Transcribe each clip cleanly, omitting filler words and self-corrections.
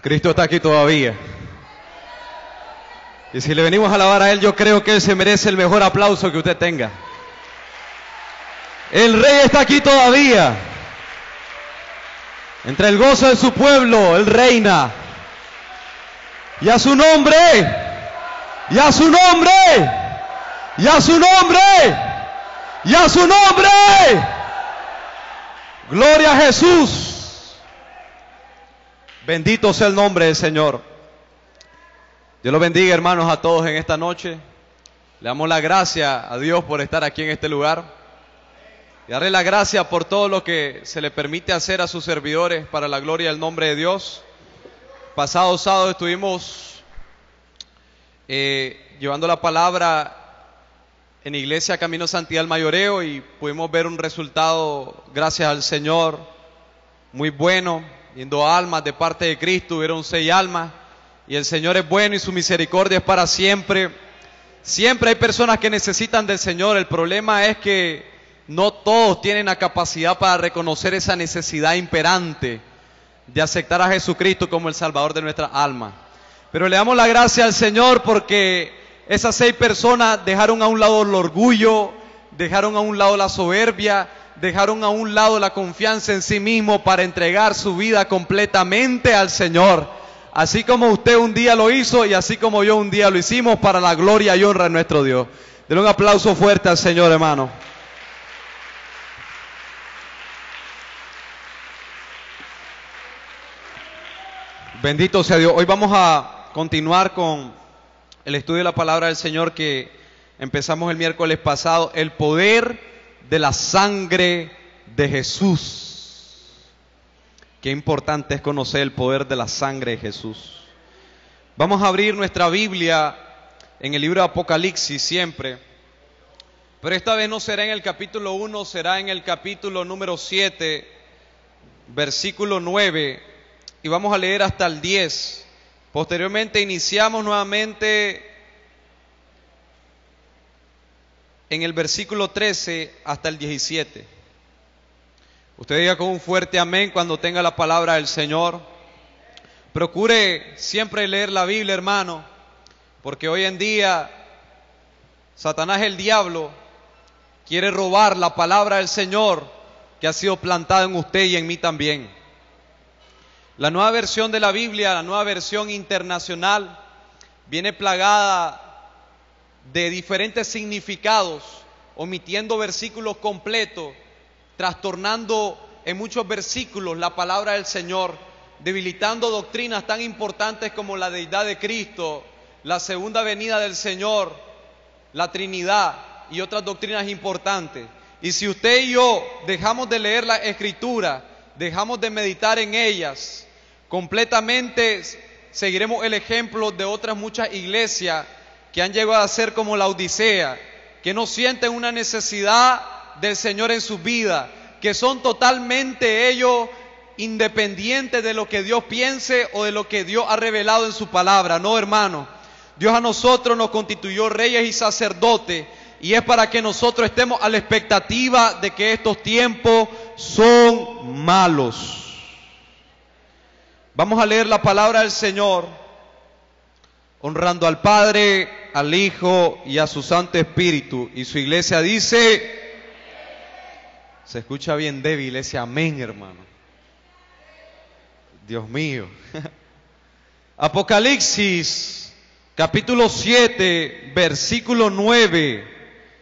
Cristo está aquí todavía. Y si le venimos a alabar a Él, yo creo que Él se merece el mejor aplauso que usted tenga. El Rey está aquí todavía. Entre el gozo de su pueblo, Él reina. Y a su nombre, y a su nombre, y a su nombre, y a su nombre. Gloria a Jesús. Bendito sea el nombre del Señor. Dios los bendiga, hermanos, a todos en esta noche. Le damos la gracia a Dios por estar aquí en este lugar. Y darle la gracia por todo lo que se le permite hacer a sus servidores para la gloria del nombre de Dios. Pasado sábado estuvimos llevando la palabra en Iglesia Camino Santidad del Mayoreo y pudimos ver un resultado, gracias al Señor, muy bueno, yendo almas de parte de Cristo. Hubieron 6 almas y el Señor es bueno y su misericordia es para siempre. Siempre hay personas que necesitan del Señor. El problema es que no todos tienen la capacidad para reconocer esa necesidad imperante de aceptar a Jesucristo como el Salvador de nuestra alma. Pero le damos la gracia al Señor porque esas 6 personas dejaron a un lado el orgullo, dejaron a un lado la soberbia, dejaron a un lado la confianza en sí mismo para entregar su vida completamente al Señor. Así como usted un día lo hizo y así como yo un día lo hicimos, para la gloria y honra de nuestro Dios. Denle un aplauso fuerte al Señor, hermano. Bendito sea Dios. Hoy vamos a continuar con el estudio de la palabra del Señor que empezamos el miércoles pasado. El poder de la sangre de Jesús. Qué importante es conocer el poder de la sangre de Jesús. Vamos a abrir nuestra Biblia en el libro de Apocalipsis siempre. Pero esta vez no será en el capítulo 1, será en el capítulo número 7, versículo 9. Y vamos a leer hasta el 10. Posteriormente iniciamos nuevamente en el versículo 13 hasta el 17. Usted diga con un fuerte amén cuando tenga la palabra del Señor. Procure siempre leer la Biblia, hermano, porque hoy en día Satanás, el diablo, quiere robar la palabra del Señor que ha sido plantada en usted y en mí también. La nueva versión de la Biblia, la nueva versión internacional, viene plagada de diferentes significados, omitiendo versículos completos, trastornando en muchos versículos la palabra del Señor, debilitando doctrinas tan importantes como la deidad de Cristo, la segunda venida del Señor, la Trinidad y otras doctrinas importantes. Y si usted y yo dejamos de leer la Escritura, dejamos de meditar en ellas, completamente seguiremos el ejemplo de otras muchas iglesias que han llegado a ser como la Odisea, que no sienten una necesidad del Señor en su vida, que son totalmente ellos independientes de lo que Dios piense o de lo que Dios ha revelado en su palabra. No, hermano, Dios a nosotros nos constituyó reyes y sacerdotes, y es para que nosotros estemos a la expectativa de que estos tiempos son malos. Vamos a leer la palabra del Señor, honrando al Padre, al Hijo y a su Santo Espíritu. Y su iglesia dice, se escucha bien débil ese amén, hermano. Dios mío. Apocalipsis, capítulo 7, versículo 9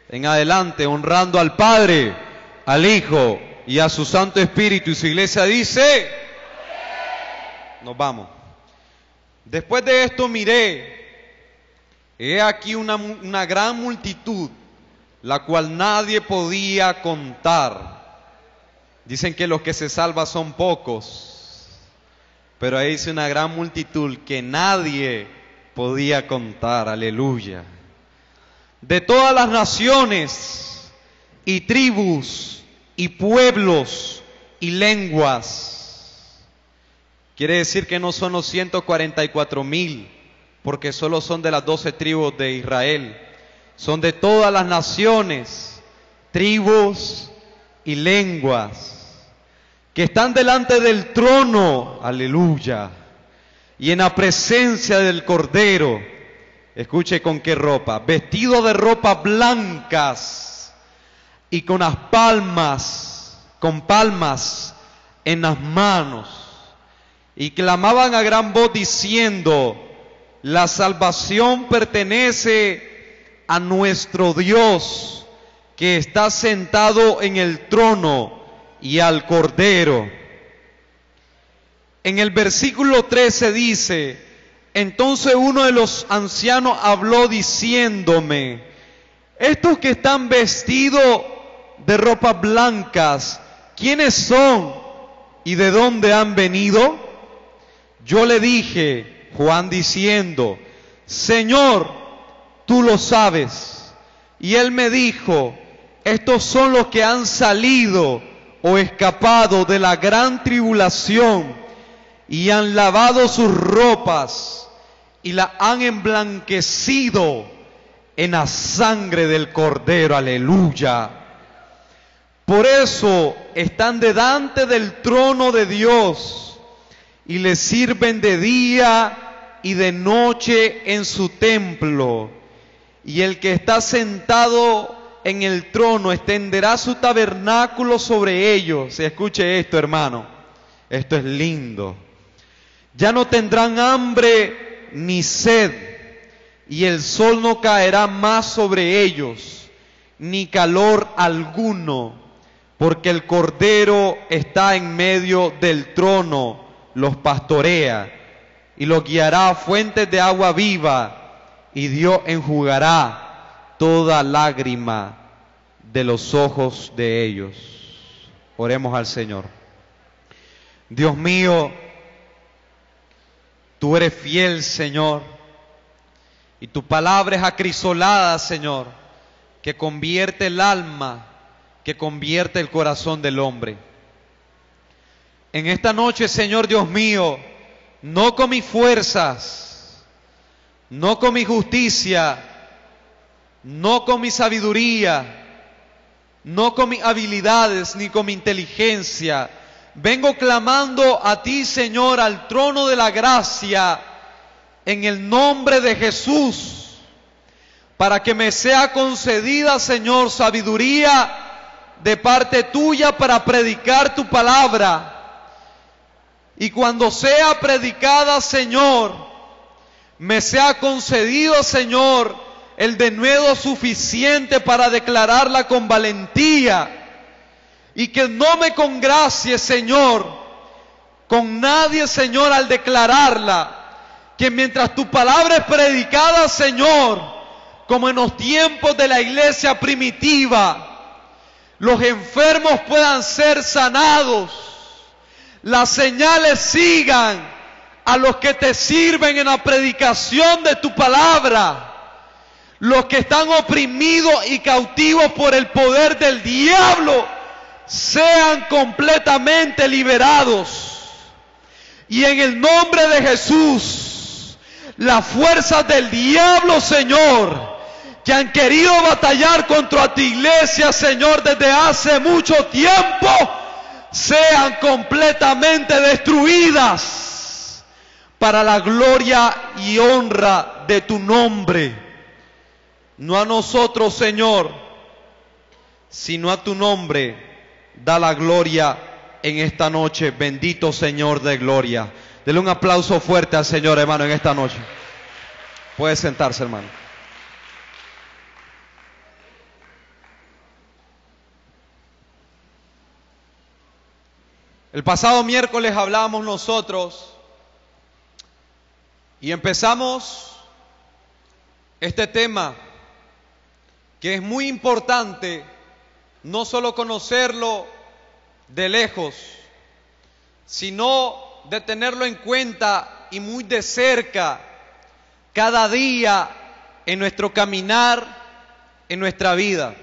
en adelante, honrando al Padre, al Hijo y a su Santo Espíritu. Y su iglesia dice, nos vamos. Después de esto miré, he aquí una gran multitud, la cual nadie podía contar. Dicen que los que se salvan son pocos, pero ahí dice una gran multitud que nadie podía contar. Aleluya. De todas las naciones y tribus y pueblos y lenguas. Quiere decir que no son los 144,000, porque solo son de las 12 tribus de Israel. Son de todas las naciones, tribus y lenguas, que están delante del trono, aleluya, y en la presencia del Cordero. Escuche con qué ropa, vestido de ropas blancas y con palmas en las manos, y clamaban a gran voz diciendo: la salvación pertenece a nuestro Dios, que está sentado en el trono, y al Cordero. En el versículo 13 dice: entonces uno de los ancianos habló diciéndome: estos que están vestidos de ropas blancas, ¿quiénes son y de dónde han venido? Yo le dije, Juan diciendo: Señor, tú lo sabes. Y él me dijo: estos son los que han salido o escapado de la gran tribulación y han lavado sus ropas y la han emblanquecido en la sangre del Cordero. Aleluya. Por eso están delante del trono de Dios y le sirven de día y de noche en su templo. Y el que está sentado en el trono extenderá su tabernáculo sobre ellos. Escuche esto, hermano, esto es lindo. Ya no tendrán hambre ni sed, y el sol no caerá más sobre ellos, ni calor alguno, porque el Cordero está en medio del trono, los pastorea, y los guiará a fuentes de agua viva, y Dios enjugará toda lágrima de los ojos de ellos. Oremos al Señor. Dios mío, tú eres fiel, Señor, y tu palabra es acrisolada, Señor, que convierte el alma, que convierte el corazón del hombre. En esta noche, Señor Dios mío, no con mis fuerzas, no con mi justicia, no con mi sabiduría, no con mis habilidades, ni con mi inteligencia, vengo clamando a ti, Señor, al trono de la gracia, en el nombre de Jesús, para que me sea concedida, Señor, sabiduría de parte tuya para predicar tu palabra. Y cuando sea predicada, Señor, me sea concedido, Señor, el denuedo suficiente para declararla con valentía. Y que no me congracie, Señor, con nadie, Señor, al declararla. Que mientras tu palabra es predicada, Señor, como en los tiempos de la iglesia primitiva, los enfermos puedan ser sanados, las señales sigan a los que te sirven en la predicación de tu palabra, los que están oprimidos y cautivos por el poder del diablo sean completamente liberados. Y en el nombre de Jesús, las fuerzas del diablo, Señor, que han querido batallar contra tu iglesia, Señor, desde hace mucho tiempo, sean completamente destruidas para la gloria y honra de tu nombre. No a nosotros, Señor, sino a tu nombre da la gloria en esta noche. Bendito Señor de gloria. Dele un aplauso fuerte al Señor, hermano, en esta noche. Puede sentarse, hermano. El pasado miércoles hablábamos nosotros y empezamos este tema que es muy importante, no solo conocerlo de lejos, sino de tenerlo en cuenta y muy de cerca cada día en nuestro caminar, en nuestra vida.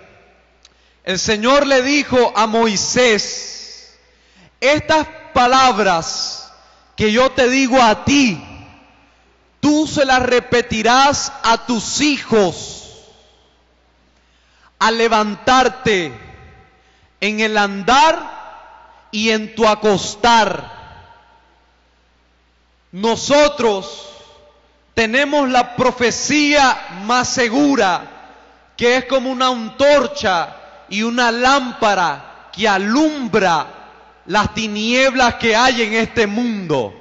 El Señor le dijo a Moisés: estas palabras que yo te digo a ti, tú se las repetirás a tus hijos al levantarte en el andar y en tu acostar. nosotros tenemos la profecía más segura, que es como una antorcha y una lámpara que alumbra las tinieblas que hay en este mundo.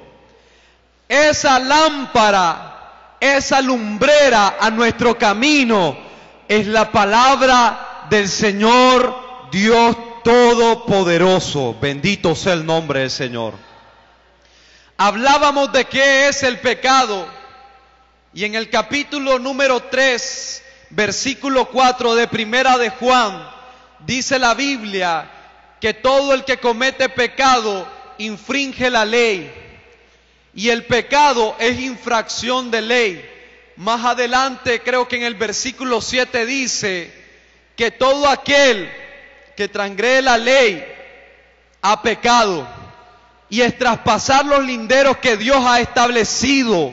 Esa lámpara, esa lumbrera a nuestro camino es la palabra del Señor Dios Todopoderoso. Bendito sea el nombre del Señor. Hablábamos de qué es el pecado, y en el capítulo número 3, versículo 4 de Primera de Juan, dice la Biblia que todo el que comete pecado infringe la ley, y el pecado es infracción de ley. Más adelante, creo que en el versículo 7 dice que todo aquel que transgrede la ley ha pecado, y es traspasar los linderos que Dios ha establecido.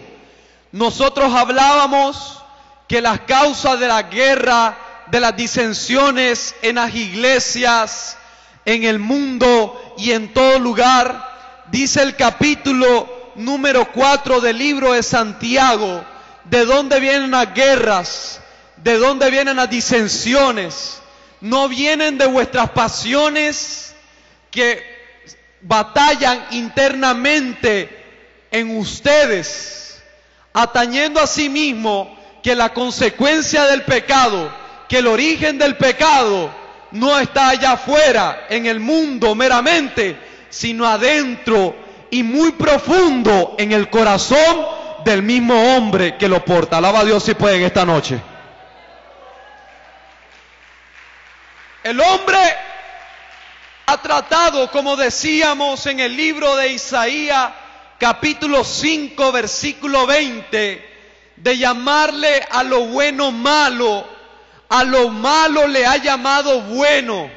Nosotros hablábamos que las causas de la guerra, de las disensiones en las iglesias, en el mundo y en todo lugar, dice el capítulo número 4 del libro de Santiago, ¿de dónde vienen las guerras? ¿De dónde vienen las disensiones? No vienen de vuestras pasiones que batallan internamente en ustedes, atañendo a sí mismo que la consecuencia del pecado, que el origen del pecado no está allá afuera en el mundo meramente, sino adentro y muy profundo en el corazón del mismo hombre que lo porta. Alaba a Dios si puede en esta noche. El hombre ha tratado, como decíamos en el libro de Isaías, capítulo 5, versículo 20, de llamarle a lo bueno malo, a lo malo le ha llamado bueno,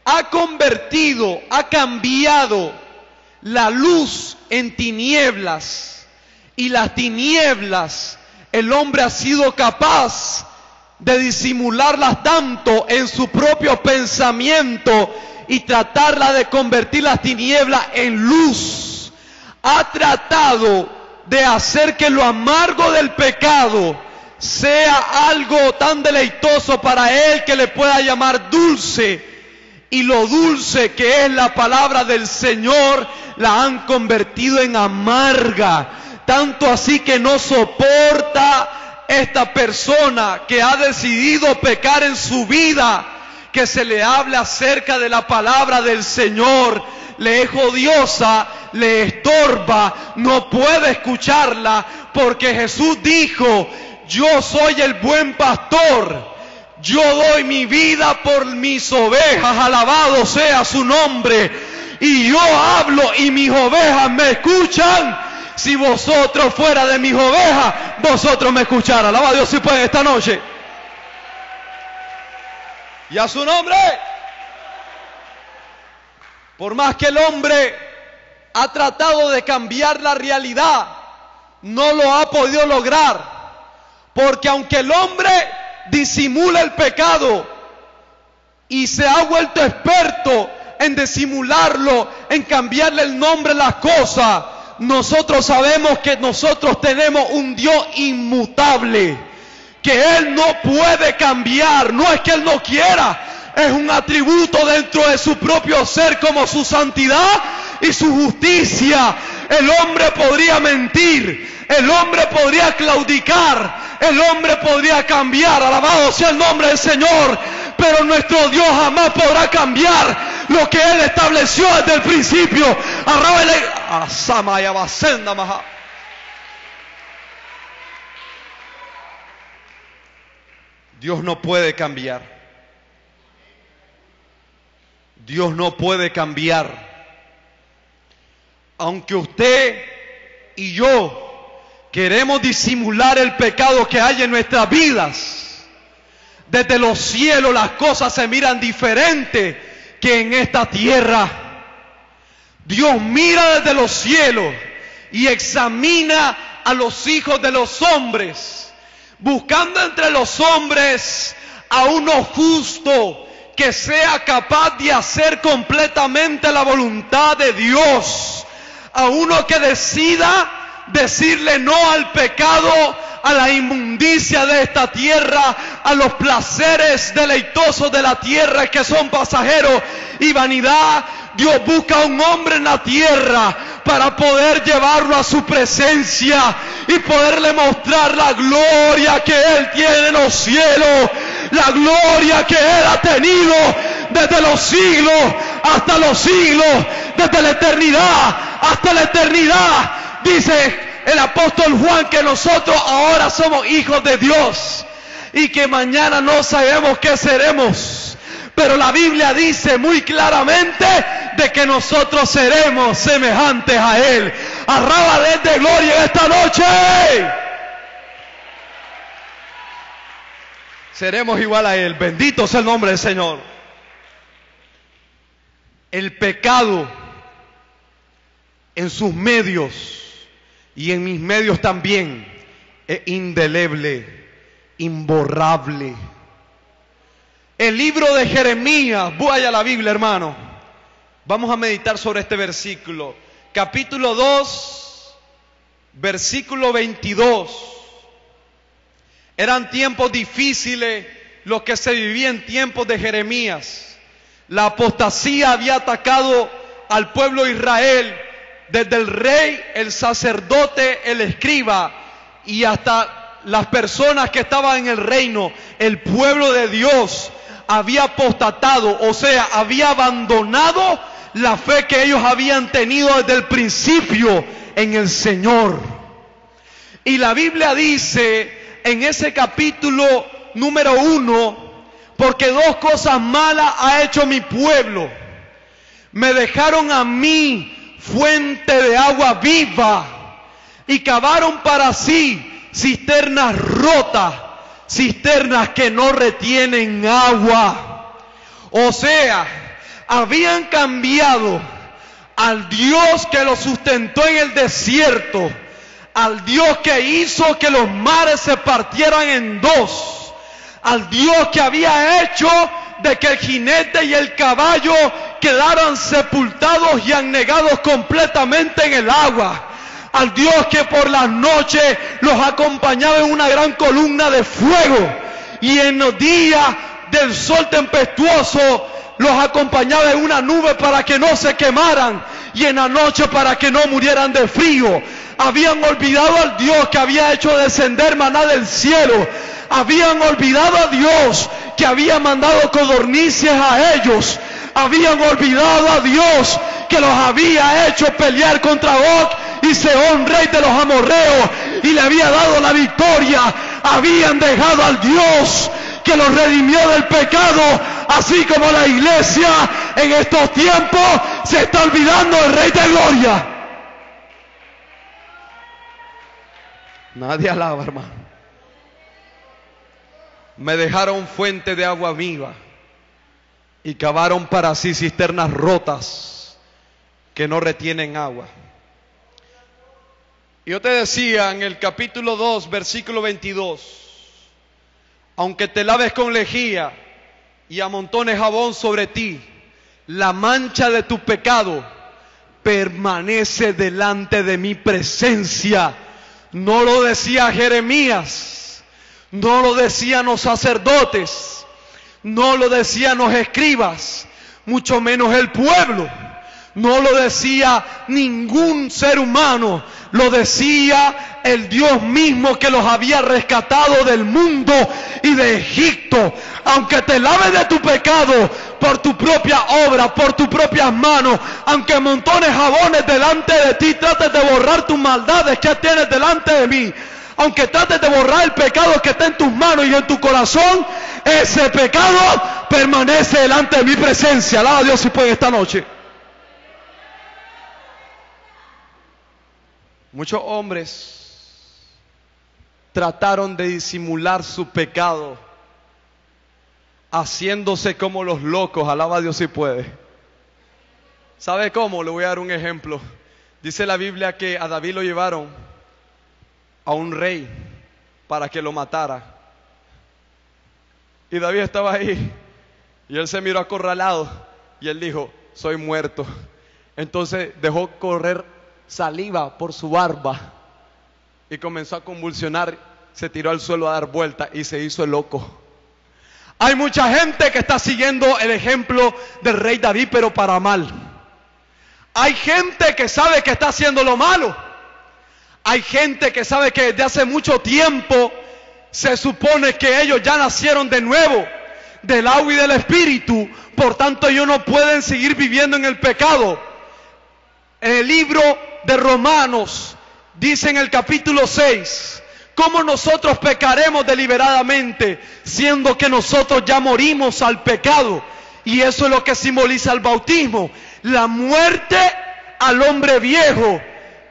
ha convertido, ha cambiado la luz en tinieblas, y las tinieblas el hombre ha sido capaz de disimularlas tanto en su propio pensamiento y tratarla de convertir las tinieblas en luz. Ha tratado de hacer que lo amargo del pecado sea algo tan deleitoso para él que le pueda llamar dulce, y lo dulce que es la palabra del Señor la han convertido en amarga, tanto así que no soporta esta persona que ha decidido pecar en su vida, que se le hable acerca de la palabra del Señor. Le es odiosa, le estorba, no puede escucharla, porque Jesús dijo: yo soy el buen pastor, yo doy mi vida por mis ovejas, alabado sea su nombre, y yo hablo y mis ovejas me escuchan. Si vosotros fuera de mis ovejas, vosotros me escucharan. Alaba a Dios si pueden esta noche. Y a su nombre. Por más que el hombre ha tratado de cambiar la realidad, no lo ha podido lograr. Porque aunque el hombre disimula el pecado y se ha vuelto experto en disimularlo, en cambiarle el nombre a las cosas, nosotros sabemos que nosotros tenemos un Dios inmutable, que Él no puede cambiar. No es que Él no quiera, es un atributo dentro de su propio ser, como su santidad y su justicia. El hombre podría mentir, el hombre podría claudicar, el hombre podría cambiar, alabado sea el nombre del Señor, pero nuestro Dios jamás podrá cambiar lo que Él estableció desde el principio. Dios no puede cambiar. Dios no puede cambiar. Aunque usted y yo queremos disimular el pecado que hay en nuestras vidas, desde los cielos las cosas se miran diferentes que en esta tierra. Dios mira desde los cielos y examina a los hijos de los hombres, buscando entre los hombres a uno justo que sea capaz de hacer completamente la voluntad de Dios, a uno que decida decirle no al pecado, a la inmundicia de esta tierra, a los placeres deleitosos de la tierra que son pasajeros y vanidad. Dios busca a un hombre en la tierra para poder llevarlo a su presencia y poderle mostrar la gloria que Él tiene en los cielos, la gloria que Él ha tenido desde los siglos hasta los siglos, desde la eternidad hasta la eternidad. Dice el apóstol Juan que nosotros ahora somos hijos de Dios y que mañana no sabemos qué seremos, pero la Biblia dice muy claramente de que nosotros seremos semejantes a Él. Arrábale de gloria en esta noche. Seremos igual a Él. Bendito sea el nombre del Señor. El pecado en sus medios y en mis medios también es indeleble, imborrable. El libro de Jeremías, vaya a la Biblia, hermano. Vamos a meditar sobre este versículo. Capítulo 2, versículo 22. Eran tiempos difíciles los que se vivían en tiempos de Jeremías. La apostasía había atacado al pueblo de Israel, desde el rey, el sacerdote, el escriba y hasta las personas que estaban en el reino. El pueblo de Dios había apostatado, o sea, había abandonado la fe que ellos habían tenido desde el principio en el Señor. Y la Biblia dice en ese capítulo número 1, porque dos cosas malas ha hecho mi pueblo. Me dejaron a mí fuente de agua viva y cavaron para sí cisternas rotas, cisternas que no retienen agua. O sea, habían cambiado al Dios que los sustentó en el desierto, al Dios que hizo que los mares se partieran en dos, al Dios que había hecho de que el jinete y el caballo quedaran sepultados y anegados completamente en el agua, al Dios que por las noches los acompañaba en una gran columna de fuego y en los días del sol tempestuoso los acompañaba en una nube para que no se quemaran y en la noche para que no murieran de frío. Habían olvidado al Dios que había hecho descender maná del cielo. Habían olvidado a Dios que había mandado codornices a ellos. Habían olvidado a Dios que los había hecho pelear contra Og y Sehón, rey de los amorreos, y le había dado la victoria. Habían dejado al Dios que los redimió del pecado, así como la iglesia en estos tiempos se está olvidando del Rey de Gloria. Nadie alaba, hermano. Me dejaron fuente de agua viva y cavaron para sí cisternas rotas que no retienen agua. Yo te decía en el capítulo 2, versículo 22, aunque te laves con lejía y amontones jabón sobre ti, la mancha de tu pecado permanece delante de mi presencia. No lo decía Jeremías, no lo decían los sacerdotes, no lo decían los escribas, mucho menos el pueblo. No lo decía ningún ser humano, lo decía el Dios mismo que los había rescatado del mundo y de Egipto. Aunque te laves de tu pecado por tu propia obra, por tus propias manos, aunque amontones jabones delante de ti, trates de borrar tus maldades que tienes delante de mí, aunque trates de borrar el pecado que está en tus manos y en tu corazón, ese pecado permanece delante de mi presencia. Alaba a Dios si puede esta noche. Muchos hombres trataron de disimular su pecado, haciéndose como los locos. Alaba a Dios si puede. ¿Sabe cómo? Le voy a dar un ejemplo. Dice la Biblia que a David lo llevaron a un rey para que lo matara. Y David estaba ahí y él se miró acorralado y él dijo: soy muerto. Entonces dejó correr saliva por su barba y comenzó a convulsionar, se tiró al suelo a dar vueltas y se hizo el loco. Hay mucha gente que está siguiendo el ejemplo del rey David, pero para mal. Hay gente que sabe que está haciendo lo malo. Hay gente que sabe que desde hace mucho tiempo se supone que ellos ya nacieron de nuevo, del agua y del espíritu. Por tanto, ellos no pueden seguir viviendo en el pecado. En el libro de Romanos dice en el capítulo 6, ¿cómo nosotros pecaremos deliberadamente, siendo que nosotros ya morimos al pecado? Y eso es lo que simboliza el bautismo, la muerte al hombre viejo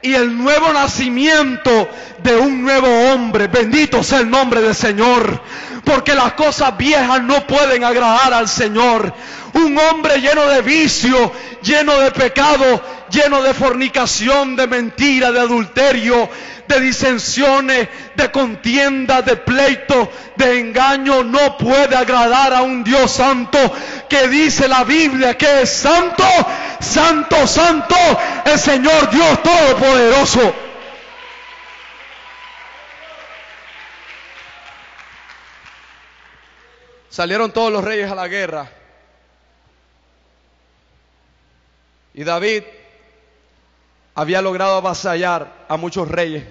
y el nuevo nacimiento de un nuevo hombre. Bendito sea el nombre del Señor, porque las cosas viejas no pueden agradar al Señor. Un hombre lleno de vicio, lleno de pecado, lleno de fornicación, de mentira, de adulterio, de disensiones, de contienda, de pleito, de engaño, no puede agradar a un Dios santo, que dice la Biblia que es santo, santo, santo, el Señor Dios Todopoderoso. Salieron todos los reyes a la guerra y David había logrado avasallar a muchos reyes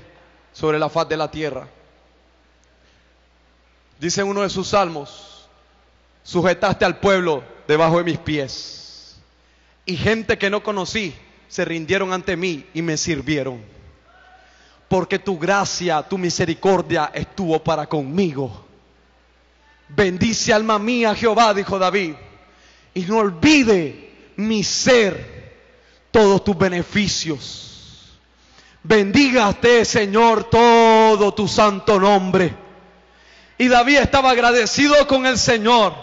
sobre la faz de la tierra. Dice en uno de sus salmos: sujetaste al pueblo debajo de mis pies, y gente que no conocí se rindieron ante mí y me sirvieron, porque tu gracia, tu misericordia estuvo para conmigo. Bendice alma mía Jehová, dijo David, y no olvide mi ser todos tus beneficios. Bendígate, Señor, todo tu santo nombre. Y David estaba agradecido con el Señor.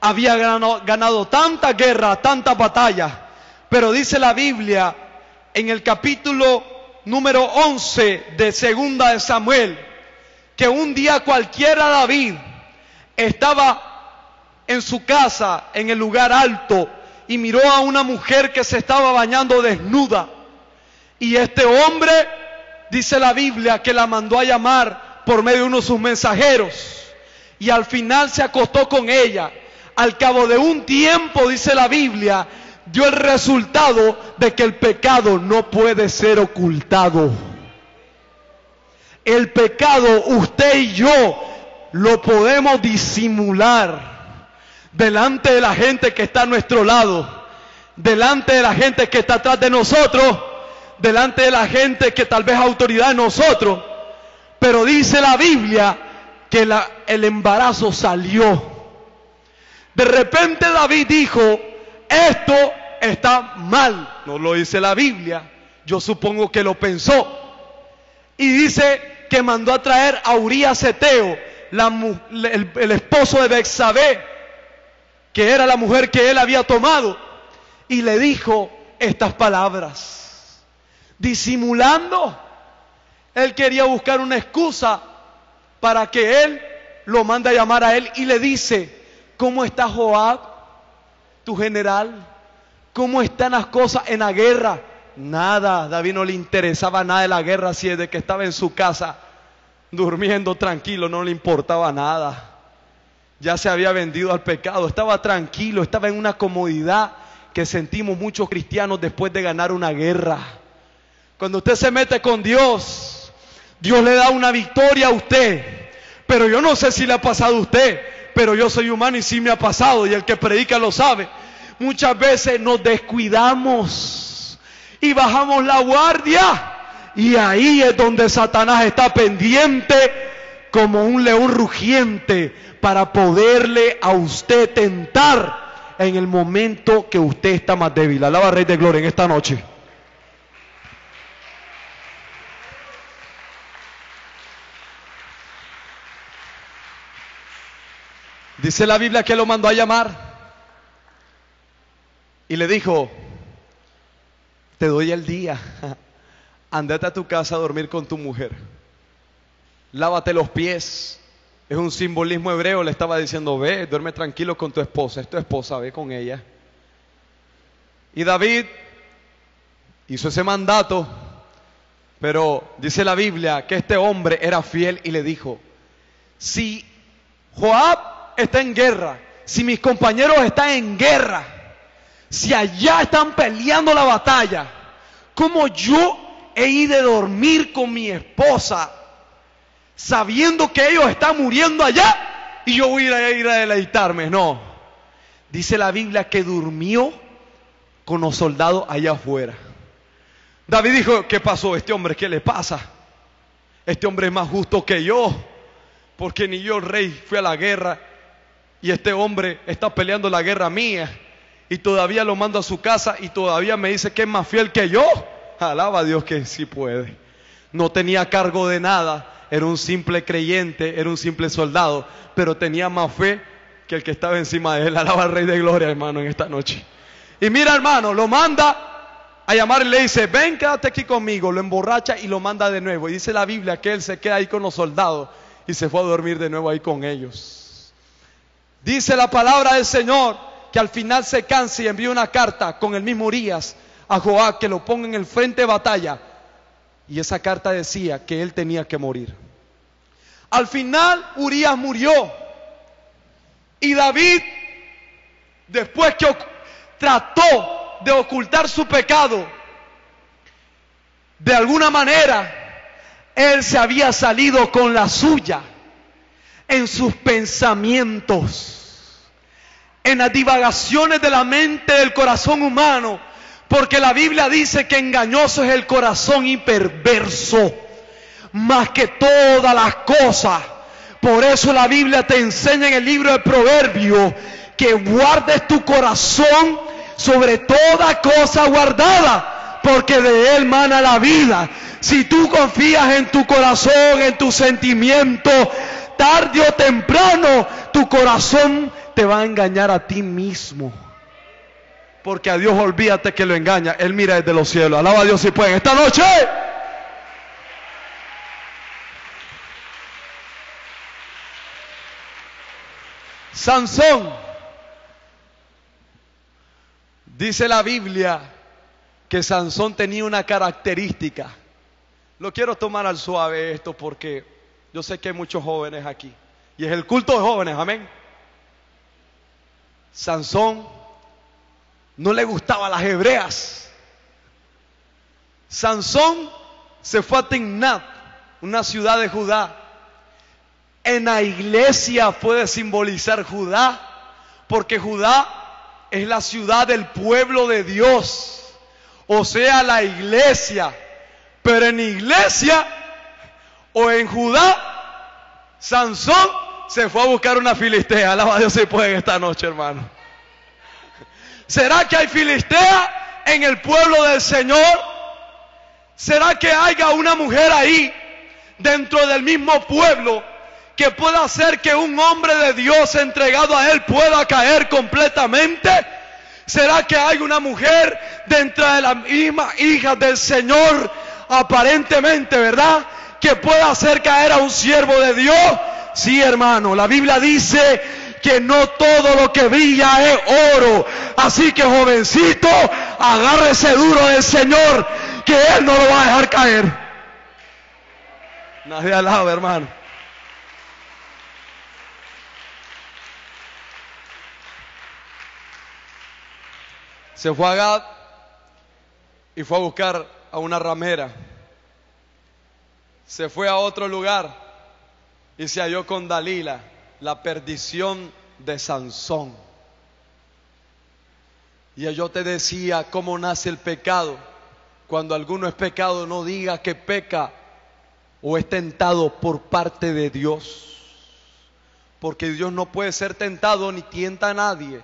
Había ganado tanta guerra, tantas batallas. Pero dice la Biblia en el capítulo número 11 de Segunda de Samuel, que un día cualquiera David estaba en su casa, en el lugar alto, y miró a una mujer que se estaba bañando desnuda. Y este hombre, dice la Biblia, que la mandó a llamar por medio de uno de sus mensajeros. Y al final se acostó con ella. Al cabo de un tiempo, dice la Biblia, dio el resultado de que el pecado no puede ser ocultado. El pecado, usted y yo, lo podemos disimular delante de la gente que está a nuestro lado, delante de la gente que está atrás de nosotros, delante de la gente que tal vez es autoridad de nosotros. Pero dice la Biblia que el embarazo salió. De repente David dijo: esto está mal. No lo dice la Biblia, yo supongo que lo pensó. Y dice que mandó a traer a Urías Eteo, el esposo de Betsabé, que era la mujer que él había tomado, y le dijo estas palabras, disimulando. Él quería buscar una excusa para que él lo mande a llamar a él, y le dice: ¿cómo está Joab, tu general? ¿Cómo están las cosas en la guerra? Nada, David no le interesaba nada de la guerra, si desde que estaba en su casa durmiendo tranquilo no le importaba nada. Ya se había vendido al pecado, estaba tranquilo, estaba en una comodidad que sentimos muchos cristianos después de ganar una guerra. Cuando usted se mete con Dios, Dios le da una victoria a usted. Pero yo no sé si le ha pasado a usted, pero yo soy humano y sí me ha pasado, y el que predica lo sabe. Muchas veces nos descuidamos y bajamos la guardia, y ahí es donde Satanás está pendiente como un león rugiente para poderle a usted tentar en el momento que usted está más débil. Alaba al Rey de Gloria en esta noche. Dice la Biblia que lo mandó a llamar y le dijo: te doy el día, andate a tu casa a dormir con tu mujer, lávate los pies. Es un simbolismo hebreo, le estaba diciendo: ve, duerme tranquilo con tu esposa, es tu esposa, ve con ella. Y David hizo ese mandato, Pero dice la Biblia que este hombre era fiel y le dijo: si Joab está en guerra, si mis compañeros están en guerra, si allá están peleando la batalla, ¿cómo yo he ido a dormir con mi esposa sabiendo que ellos están muriendo allá y yo voy a ir a deleitarme? No. Dice la Biblia que durmió con los soldados allá afuera. David dijo: ¿qué pasó? Este hombre, ¿qué le pasa? Este hombre es más justo que yo, porque ni yo, el rey, fui a la guerra y este hombre está peleando la guerra mía y todavía lo mando a su casa y todavía me dice que es más fiel que yo. Alaba a Dios que sí puede. No tenía cargo de nada, era un simple creyente, era un simple soldado, pero tenía más fe que el que estaba encima de él. Alaba al Rey de Gloria, hermano, en esta noche. Y mira, hermano, lo manda a llamar y le dice: ven, quédate aquí conmigo. Lo emborracha y lo manda de nuevo. Y dice la Biblia que él se queda ahí con los soldados y se fue a dormir de nuevo ahí con ellos. Dice la palabra del Señor que al final se cansa y envía una carta con el mismo Urías a Joab, que lo ponga en el frente de batalla. Y esa carta decía que él tenía que morir. Al final Urías murió. Y David, después que trató de ocultar su pecado, de alguna manera él se había salido con la suya en sus pensamientos, en las divagaciones de la mente, del corazón humano, porque la Biblia dice que engañoso es el corazón y perverso más que todas las cosas. Por eso la Biblia te enseña en el libro de Proverbios que guardes tu corazón sobre toda cosa guardada, porque de él mana la vida. Si tú confías en tu corazón, en tus sentimientos, tarde o temprano tu corazón te va a engañar a ti mismo. Porque a Dios olvídate que lo engaña, Él mira desde los cielos. Alaba a Dios si pueden. Esta noche Sansón, dice la Biblia que Sansón tenía una característica. Lo quiero tomar al suave esto porque yo sé que hay muchos jóvenes aquí y es el culto de jóvenes, amén. Sansón no le gustaban las hebreas. Sansón se fue a Timnat, una ciudad de Judá. En la iglesia puede simbolizar Judá, porque Judá es la ciudad del pueblo de Dios, o sea, la iglesia. Pero en iglesia o en Judá, Sansón se fue a buscar una filistea. Alaba a Dios si pueden esta noche, hermano. ¿Será que hay filistea en el pueblo del Señor? ¿Será que haya una mujer ahí dentro del mismo pueblo que pueda hacer que un hombre de Dios entregado a Él pueda caer completamente? ¿Será que hay una mujer dentro de las mismas hijas del Señor, aparentemente, verdad, que pueda hacer caer a un siervo de Dios? Sí, hermano, la Biblia dice que no todo lo que brilla es oro. Así que, jovencito, agárrese duro del Señor, que Él no lo va a dejar caer. Nadie alaba, hermano. Se fue a Gad y fue a buscar a una ramera. Se fue a otro lugar y se halló con Dalila, la perdición de Sansón. Y yo te decía cómo nace el pecado. Cuando alguno es pecado, no diga que peca o es tentado por parte de Dios, porque Dios no puede ser tentado ni tienta a nadie,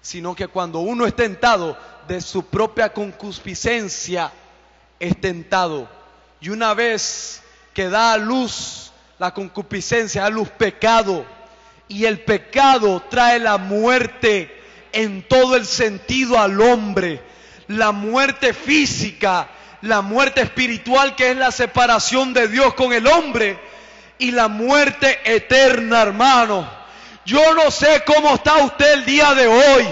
sino que cuando uno es tentado, de su propia concupiscencia es tentado. Y una vez que da a luz la concupiscencia, da a luz pecado, y el pecado trae la muerte en todo el sentido al hombre, la muerte física, la muerte espiritual, que es la separación de Dios con el hombre, y la muerte eterna, hermano. Yo no sé cómo está usted el día de hoy,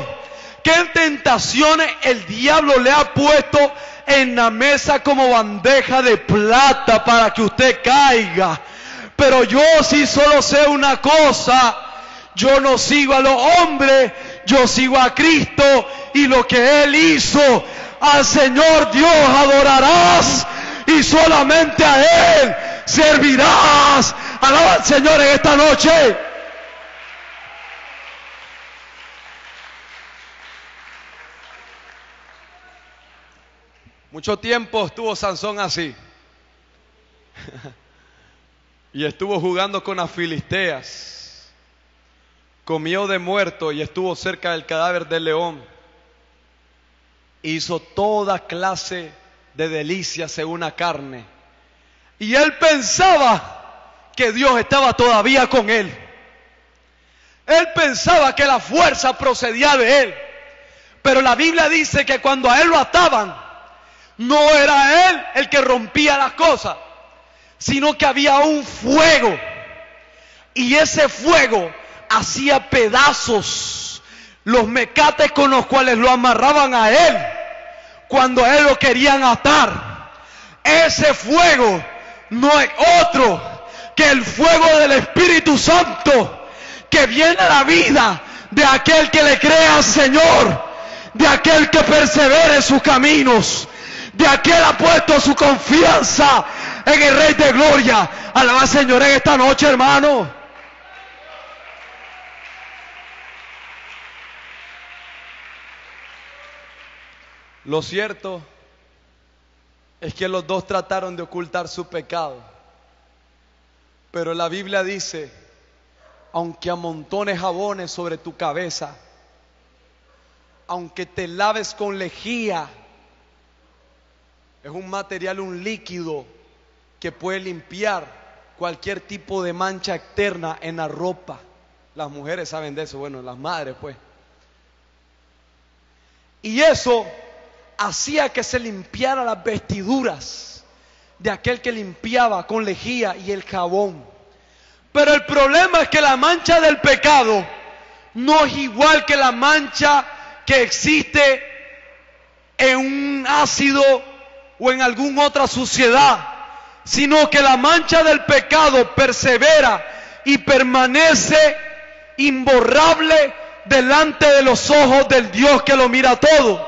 qué tentaciones el diablo le ha puesto en la mesa como bandeja de plata para que usted caiga. Pero yo sí solo sé una cosa: yo no sigo a los hombres, yo sigo a Cristo, y lo que Él hizo, al Señor Dios adorarás y solamente a Él servirás. Alaba al Señor en esta noche. Mucho tiempo estuvo Sansón así. Y estuvo jugando con las filisteas. Comió de muerto y estuvo cerca del cadáver del león. Hizo toda clase de delicias según la carne. Y él pensaba que Dios estaba todavía con él. Él pensaba que la fuerza procedía de él. Pero la Biblia dice que cuando a él lo ataban, no era él el que rompía las cosas, sino que había un fuego. Y ese fuego hacía pedazos los mecates con los cuales lo amarraban a él cuando a él lo querían atar. Ese fuego no es otro que el fuego del Espíritu Santo, que viene a la vida de aquel que le cree al Señor, de aquel que persevera en sus caminos, de aquel ha puesto su confianza en el Rey de Gloria. Alaba al Señor en esta noche, hermano. Lo cierto es que los dos trataron de ocultar su pecado. Pero la Biblia dice: aunque amontones jabones sobre tu cabeza, aunque te laves con lejía, es un material, un líquido que puede limpiar cualquier tipo de mancha externa en la ropa. Las mujeres saben de eso, bueno, las madres pues. Y eso hacía que se limpiara las vestiduras de aquel que limpiaba con lejía y el jabón. Pero el problema es que la mancha del pecado no es igual que la mancha que existe en un ácido o en alguna otra suciedad, sino que la mancha del pecado persevera y permanece imborrable delante de los ojos del Dios que lo mira todo.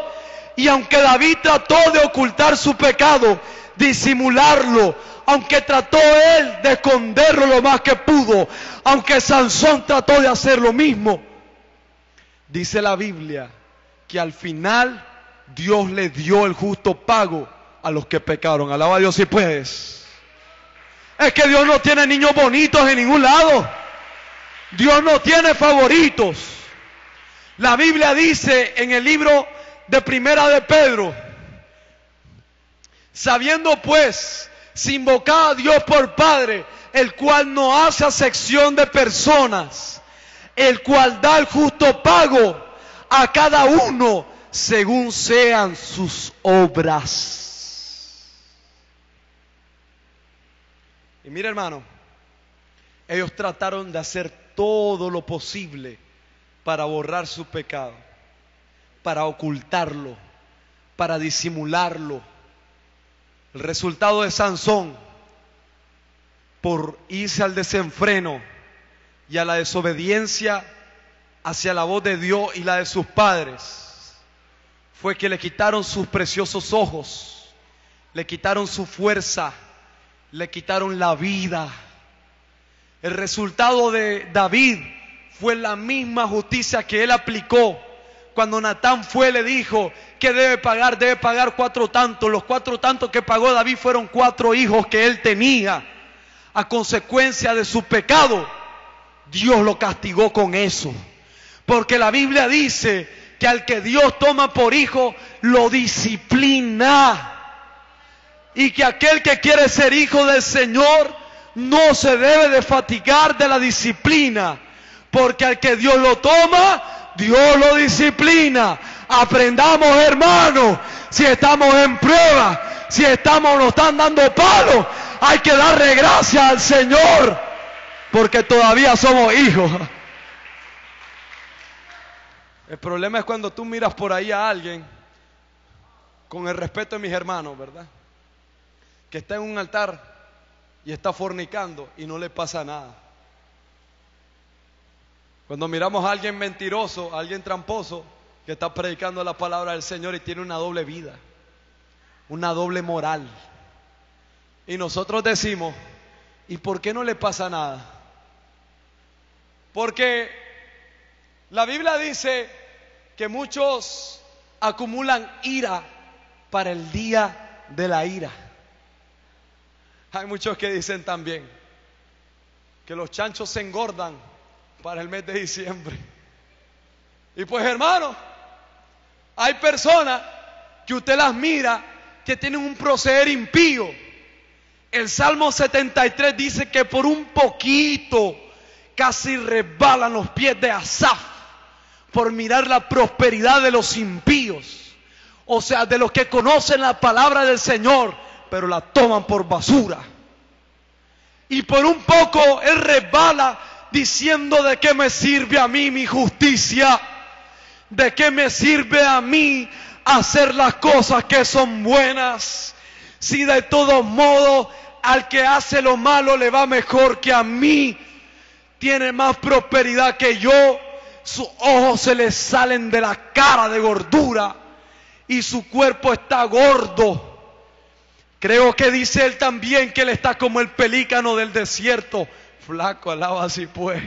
Y aunque David trató de ocultar su pecado, disimularlo, aunque trató él de esconderlo lo más que pudo, aunque Sansón trató de hacer lo mismo, dice la Biblia que al final Dios le dio el justo pago a los que pecaron. Alaba a Dios si puedes. Es que Dios no tiene niños bonitos en ningún lado. Dios no tiene favoritos. La Biblia dice en el libro de Primera de Pedro: sabiendo pues, si invocaba a Dios por Padre, el cual no hace acepción de personas, el cual da el justo pago a cada uno según sean sus obras. Y mira, hermano, ellos trataron de hacer todo lo posible para borrar su pecado, para ocultarlo, para disimularlo. El resultado de Sansón, por irse al desenfreno y a la desobediencia hacia la voz de Dios y la de sus padres, fue que le quitaron sus preciosos ojos, le quitaron su fuerza, le quitaron la vida. El resultado de David fue la misma justicia que él aplicó cuando Natán fue y le dijo que debe pagar 4 tantos. Los 4 tantos que pagó David fueron 4 hijos que él tenía. A consecuencia de su pecado, Dios lo castigó con eso. Porque la Biblia dice que al que Dios toma por hijo, lo disciplina. Y que aquel que quiere ser hijo del Señor no se debe de fatigar de la disciplina. Porque al que Dios lo toma, Dios lo disciplina. Aprendamos, hermanos, si estamos en prueba, si nos están dando palos, hay que darle gracias al Señor, porque todavía somos hijos. El problema es cuando tú miras por ahí a alguien con el respeto de mis hermanos, ¿verdad? Que está en un altar y está fornicando y no le pasa nada. Cuando miramos a alguien mentiroso, a alguien tramposo, que está predicando la palabra del Señor y tiene una doble vida, una doble moral, y nosotros decimos, ¿y por qué no le pasa nada? Porque la Biblia dice que muchos acumulan ira para el día de la ira. Hay muchos que dicen también que los chanchos se engordan para el mes de diciembre. Y pues, hermano, hay personas que usted las mira que tienen un proceder impío. El Salmo 73 dice que por un poquito casi resbalan los pies de Asaf por mirar la prosperidad de los impíos. O sea, de los que conocen la palabra del Señor, pero la toman por basura. Y por un poco él resbala diciendo: ¿de qué me sirve a mí mi justicia? ¿De qué me sirve a mí hacer las cosas que son buenas? Si de todos modos al que hace lo malo le va mejor que a mí, tiene más prosperidad que yo, sus ojos se le salen de la cara de gordura y su cuerpo está gordo. Creo que dice él también que él está como el pelícano del desierto. Flaco, alaba así pues.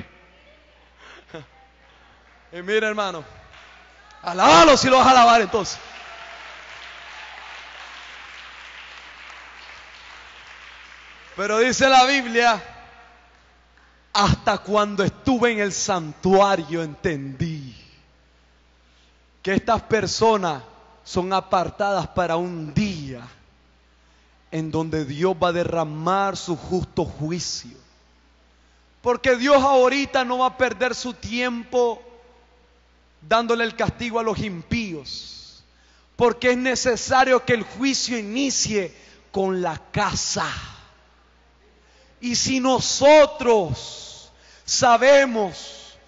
Y mira, hermano, alábalo si lo vas a alabar entonces. Pero dice la Biblia: hasta cuando estuve en el santuario entendí que estas personas son apartadas para un día en donde Dios va a derramar su justo juicio. Porque Dios ahorita no va a perder su tiempo dándole el castigo a los impíos, porque es necesario que el juicio inicie con la casa. Y si nosotros sabemos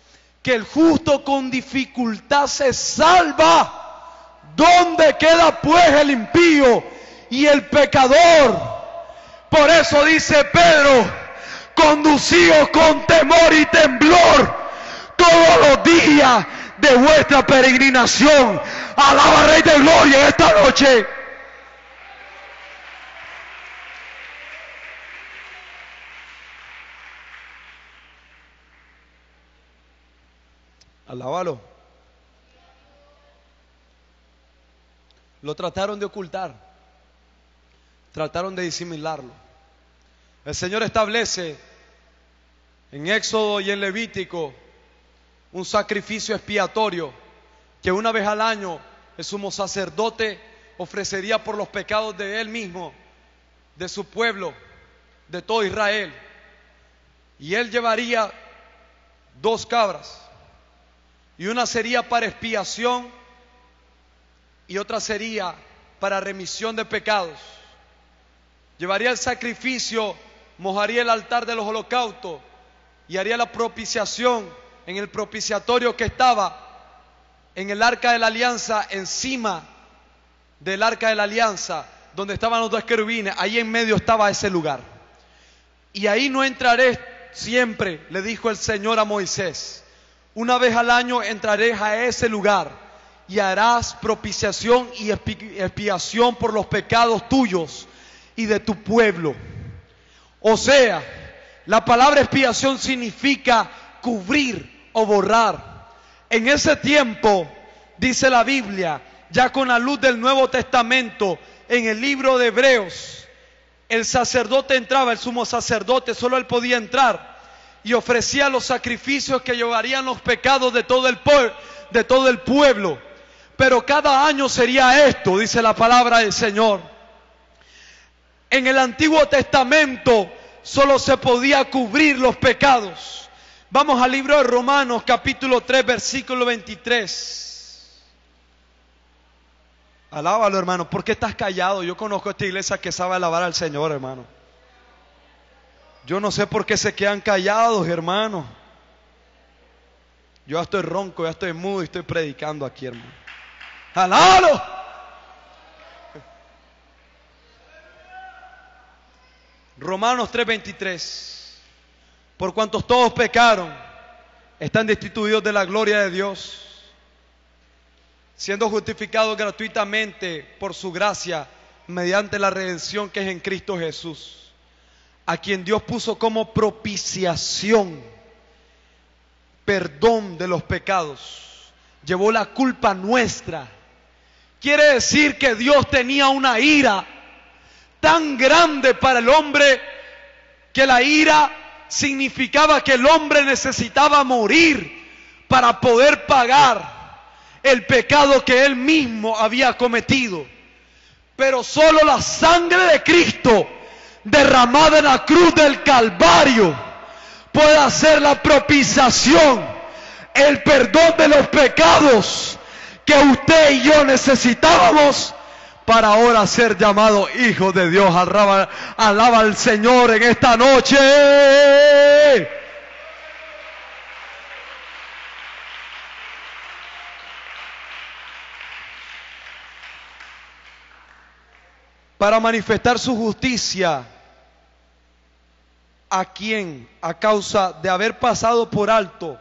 que el justo con dificultad se salva, ¿dónde queda pues el impío y el pecador? Por eso dice Pedro: conducíos con temor y temblor todos los días de vuestra peregrinación. Alaba al Rey de Gloria en esta noche. Alábalo. Lo trataron de ocultar, trataron de disimularlo. El Señor establece en Éxodo y en Levítico un sacrificio expiatorio que una vez al año el sumo sacerdote ofrecería por los pecados de él mismo, de su pueblo, de todo Israel. Y él llevaría 2 cabras, y una sería para expiación y otra sería para remisión de pecados. Llevaría el sacrificio, mojaría el altar de los holocaustos y haría la propiciación en el propiciatorio que estaba en el arca de la alianza, encima del arca de la alianza, donde estaban los 2 querubines. Ahí en medio estaba ese lugar. Y ahí no entraré siempre, le dijo el Señor a Moisés. Una vez al año entraré a ese lugar y harás propiciación y expiación por los pecados tuyos y de tu pueblo. O sea, la palabra expiación significa cubrir o borrar. En ese tiempo, dice la Biblia, ya con la luz del Nuevo Testamento, en el libro de Hebreos, el sacerdote entraba, el sumo sacerdote, solo él podía entrar y ofrecía los sacrificios que llevarían los pecados de todo el pueblo. Pero cada año sería esto, dice la palabra del Señor. En el Antiguo Testamento solo se podía cubrir los pecados. Vamos al libro de Romanos, capítulo 3, versículo 23. Alábalo, hermano. ¿Por qué estás callado? Yo conozco esta iglesia que sabe alabar al Señor, hermano. Yo no sé por qué se quedan callados, hermano. Yo ya estoy ronco, ya estoy mudo y estoy predicando aquí, hermano. ¡Alábalo! Romanos 3:23. Por cuantos todos pecaron, están destituidos de la gloria de Dios, siendo justificados gratuitamente por su gracia, mediante la redención que es en Cristo Jesús, a quien Dios puso como propiciación, perdón de los pecados, llevó la culpa nuestra. Quiere decir que Dios tenía una ira tan grande para el hombre, que la ira significaba que el hombre necesitaba morir para poder pagar el pecado que él mismo había cometido. Pero solo la sangre de Cristo derramada en la cruz del Calvario puede hacer la propiciación, el perdón de los pecados que usted y yo necesitábamos para ahora ser llamados hijos de Dios. Alaba al Señor en esta noche. Para manifestar su justicia, ¿a quién? A causa de haber pasado por alto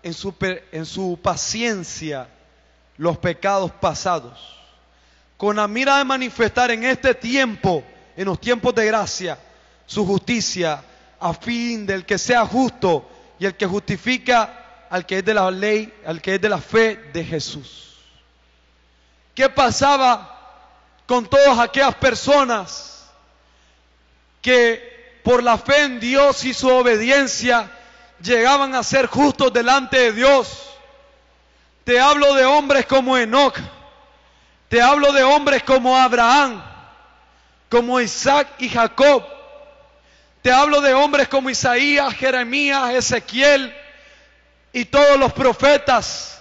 en su paciencia los pecados pasados, con la mira de manifestar en este tiempo, en los tiempos de gracia, su justicia, a fin del que sea justo y el que justifica al que es de la ley, al que es de la fe de Jesús. ¿Qué pasaba con todas aquellas personas que por la fe en Dios y su obediencia llegaban a ser justos delante de Dios? Te hablo de hombres como Enoc, te hablo de hombres como Abraham, como Isaac y Jacob, te hablo de hombres como Isaías, Jeremías, Ezequiel y todos los profetas,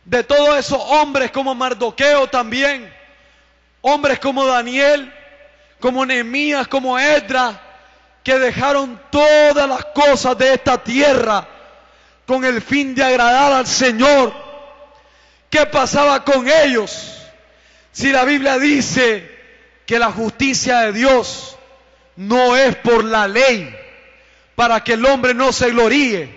de todos esos hombres como Mardoqueo también, hombres como Daniel, como Nehemías, como Esdras, que dejaron todas las cosas de esta tierra con el fin de agradar al Señor. ¿Qué pasaba con ellos? Si la Biblia dice que la justicia de Dios no es por la ley, para que el hombre no se gloríe.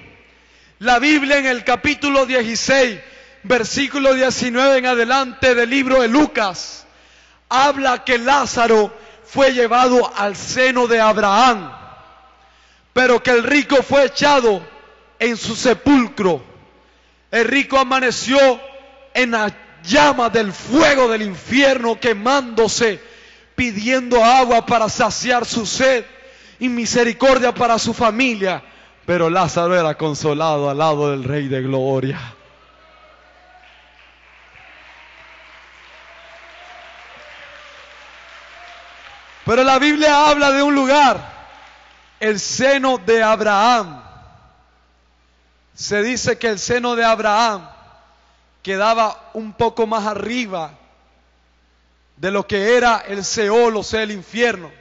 La Biblia en el capítulo 16, versículo 19 en adelante del libro de Lucas, habla que Lázaro fue llevado al seno de Abraham, pero que el rico fue echado en su sepulcro. El rico amaneció en la llama del fuego del infierno, quemándose, pidiendo agua para saciar su sed y misericordia para su familia. Pero Lázaro era consolado al lado del Rey de Gloria. Pero la Biblia habla de un lugar, el seno de Abraham. Se dice que el seno de Abraham quedaba un poco más arriba de lo que era el Seol, o sea, el infierno.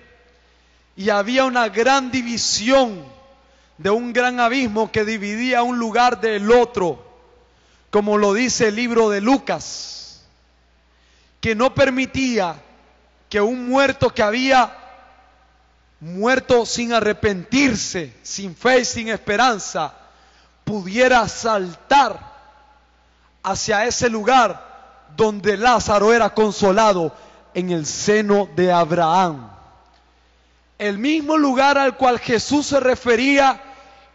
Y había una gran división, de un gran abismo que dividía un lugar del otro, como lo dice el libro de Lucas, que no permitía que un muerto que había muerto sin arrepentirse, sin fe y sin esperanza, pudiera saltar hacia ese lugar donde Lázaro era consolado, en el seno de Abraham. El mismo lugar al cual Jesús se refería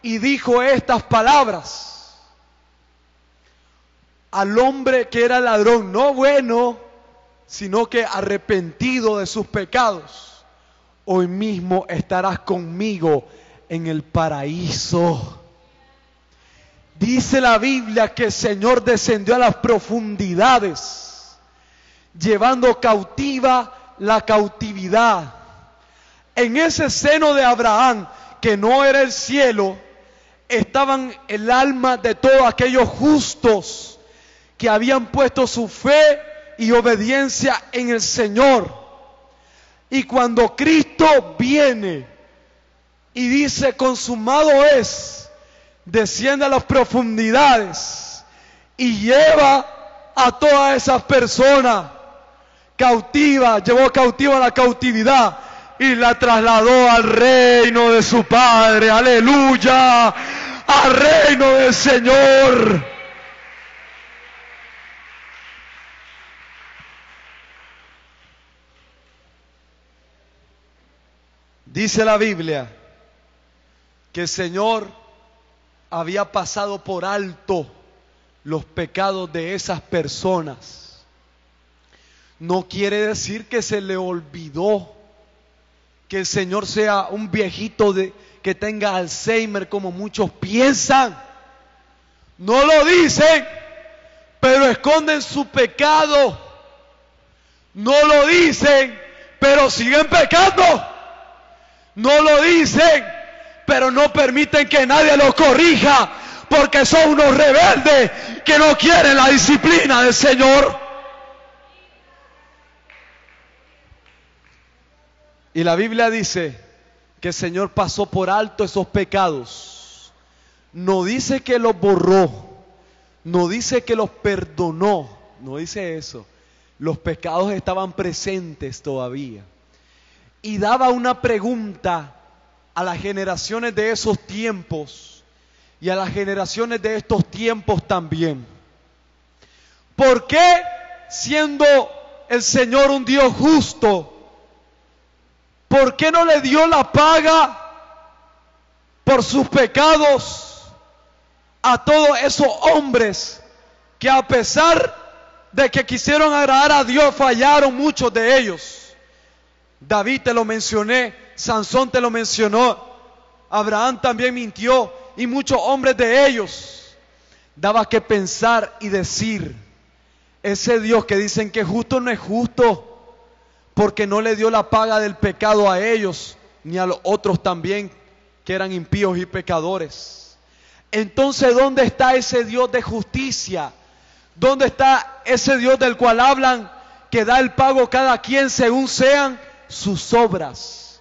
y dijo estas palabras al hombre que era ladrón, no bueno, sino que arrepentido de sus pecados: hoy mismo estarás conmigo en el paraíso. Dice la Biblia que el Señor descendió a las profundidades, llevando cautiva la cautividad. En ese seno de Abraham, que no era el cielo, estaban el alma de todos aquellos justos que habían puesto su fe y obediencia en el Señor. Y cuando Cristo viene y dice consumado es, desciende a las profundidades y lleva a todas esas personas cautivas, llevó cautiva la cautividad, y la trasladó al reino de su Padre. Aleluya, al reino del Señor. Dice la Biblia que el Señor había pasado por alto los pecados de esas personas. No quiere decir que se le olvidó, que el Señor sea un viejito que tenga Alzheimer como muchos piensan. No lo dicen, pero esconden su pecado. No lo dicen, pero siguen pecando. No lo dicen, pero no permiten que nadie los corrija, porque son unos rebeldes que no quieren la disciplina del Señor. Y la Biblia dice que el Señor pasó por alto esos pecados. No dice que los borró, no dice que los perdonó, no dice eso. Los pecados estaban presentes todavía. Y daba una pregunta a las generaciones de esos tiempos y a las generaciones de estos tiempos también. ¿Por qué, siendo el Señor un Dios justo, por qué no le dio la paga por sus pecados a todos esos hombres que, a pesar de que quisieron agradar a Dios, fallaron muchos de ellos? David te lo mencioné, Sansón te lo mencionó, Abraham también mintió y muchos hombres de ellos. Daba que pensar y decir, ese Dios que dicen que es justo no es justo, porque no le dio la paga del pecado a ellos, ni a los otros también que eran impíos y pecadores. Entonces, ¿dónde está ese Dios de justicia? ¿Dónde está ese Dios del cual hablan, que da el pago cada quien según sean sus obras?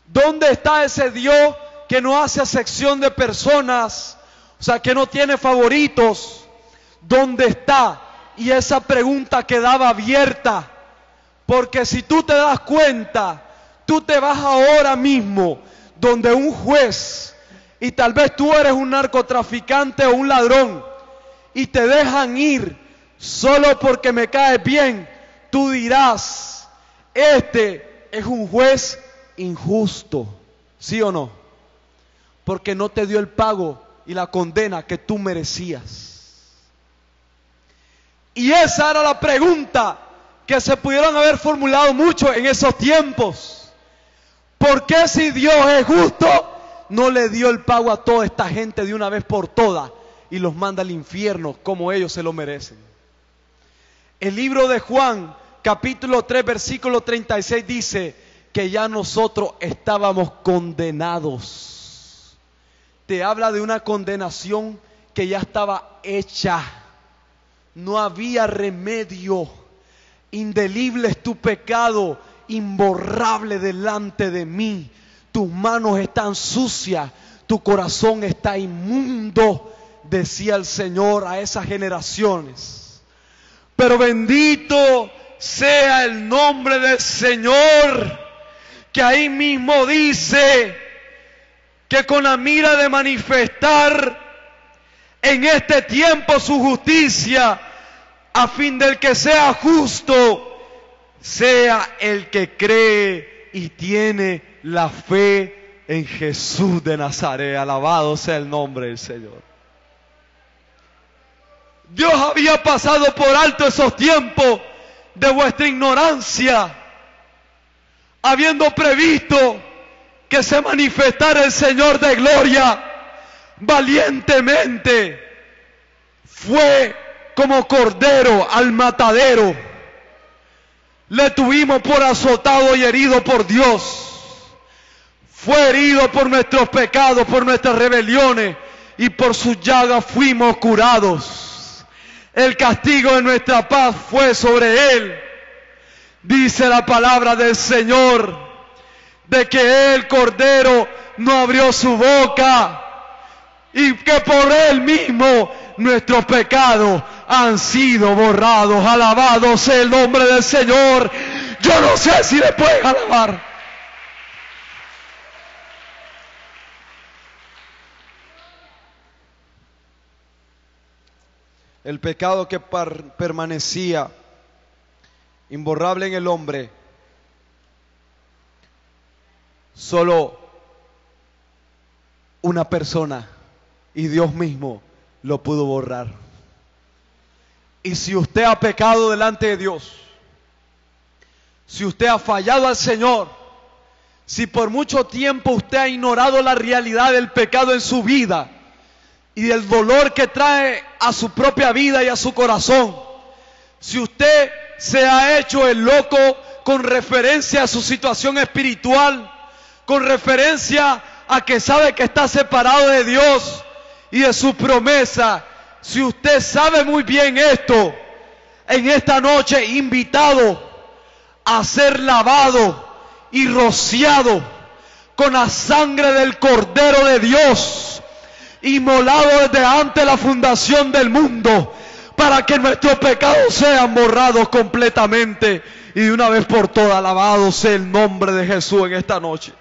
¿Dónde está ese Dios que no hace acepción de personas? O sea, que no tiene favoritos. ¿Dónde está? Y esa pregunta quedaba abierta, porque si tú te das cuenta, tú te vas ahora mismo donde un juez, y tal vez tú eres un narcotraficante o un ladrón, y te dejan ir solo porque me caes bien. Tú dirás, este es un juez injusto, ¿sí o no? Porque no te dio el pago y la condena que tú merecías. Y esa era la pregunta que se pudieron haber formulado mucho en esos tiempos. ¿Por qué, si Dios es justo, no le dio el pago a toda esta gente de una vez por todas y los manda al infierno como ellos se lo merecen? El libro de Juan, capítulo 3, versículo 36 dice que ya nosotros estábamos condenados. Te habla de una condenación que ya estaba hecha. No había remedio. Indeleble es tu pecado, imborrable delante de mí. Tus manos están sucias, tu corazón está inmundo, decía el Señor a esas generaciones. Pero bendito sea el nombre del Señor, que ahí mismo dice que con la mira de manifestar en este tiempo su justicia, a fin del que sea justo, sea el que cree y tiene la fe en Jesús de Nazaret. Alabado sea el nombre del Señor. Dios había pasado por alto esos tiempos de vuestra ignorancia, habiendo previsto que se manifestara el Señor de gloria valientemente. Fue como cordero al matadero. Le tuvimos por azotado y herido por Dios. Fue herido por nuestros pecados, por nuestras rebeliones, y por sus llagas fuimos curados. El castigo de nuestra paz fue sobre él. Dice la palabra del Señor, de que el cordero no abrió su boca, y que por él mismo nuestros pecados han sido borrados. Alabado sea el nombre del Señor. Yo no sé si le pueden alabar. el pecado que permanecía imborrable en el hombre, solo una persona y Dios mismo lo pudo borrar. Y si usted ha pecado delante de Dios, si usted ha fallado al Señor, si por mucho tiempo usted ha ignorado la realidad del pecado en su vida y del dolor que trae a su propia vida y a su corazón, si usted se ha hecho el loco con referencia a su situación espiritual, con referencia a que sabe que está separado de Dios y de su promesa, si usted sabe muy bien esto, en esta noche invitado a ser lavado y rociado con la sangre del Cordero de Dios, inmolado desde antes de la fundación del mundo, para que nuestros pecados sean borrados completamente y de una vez por todas. Alabado sea el nombre de Jesús en esta noche.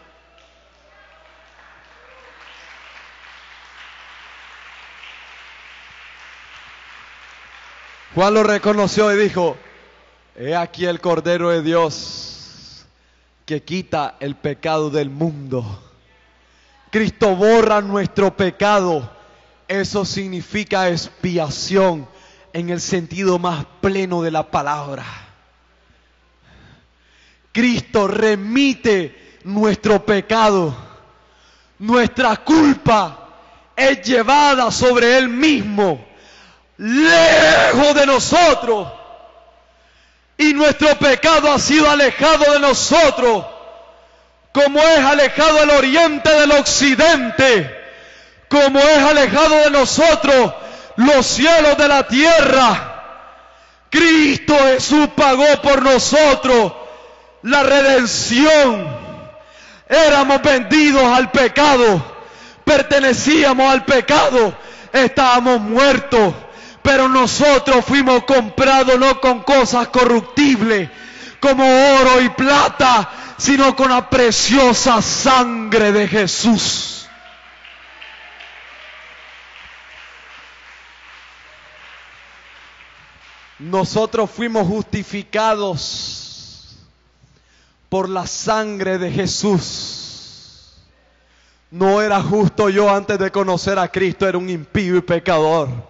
Juan lo reconoció y dijo: he aquí el Cordero de Dios que quita el pecado del mundo. Cristo borra nuestro pecado. Eso significa expiación en el sentido más pleno de la palabra. Cristo remite nuestro pecado. Nuestra culpa es llevada sobre Él mismo, lejos de nosotros. Y nuestro pecado ha sido alejado de nosotros, como es alejado el oriente del occidente, como es alejado de nosotros los cielos de la tierra. Cristo Jesús pagó por nosotros la redención. Éramos vendidos al pecado, pertenecíamos al pecado, estábamos muertos. Pero nosotros fuimos comprados no con cosas corruptibles como oro y plata, sino con la preciosa sangre de Jesús. Nosotros fuimos justificados por la sangre de Jesús. No era justo yo antes de conocer a Cristo, era un impío y pecador.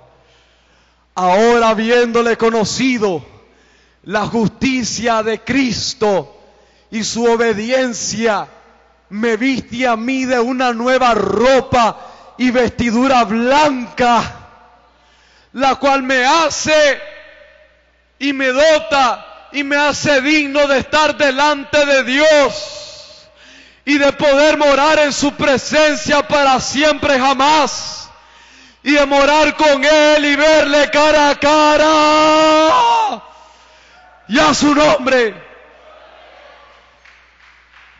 Ahora, habiéndole conocido la justicia de Cristo y su obediencia, me viste a mí de una nueva ropa y vestidura blanca, la cual me hace y me dota y me hace digno de estar delante de Dios y de poder morar en su presencia para siempre jamás. Y de morar con Él y verle cara a cara. Y a su nombre.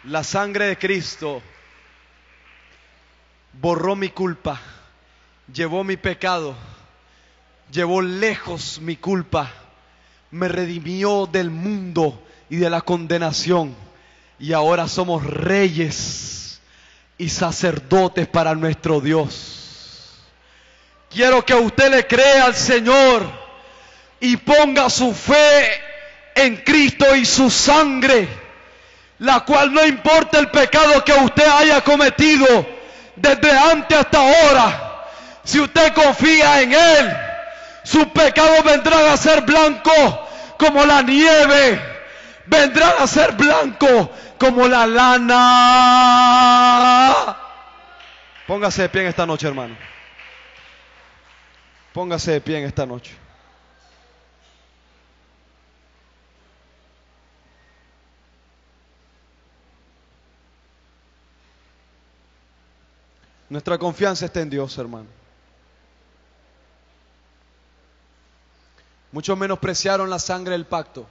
La sangre de Cristo borró mi culpa, llevó mi pecado, llevó lejos mi culpa, me redimió del mundo y de la condenación. Y ahora somos reyes y sacerdotes para nuestro Dios. Quiero que usted le crea al Señor y ponga su fe en Cristo y su sangre, la cual no importa el pecado que usted haya cometido desde antes hasta ahora. Si usted confía en Él, sus pecados vendrán a ser blancos como la nieve, vendrán a ser blancos como la lana. Póngase de pie en esta noche, hermano. Póngase de pie en esta noche. Nuestra confianza está en Dios, hermano. Muchos menospreciaron la sangre del pacto.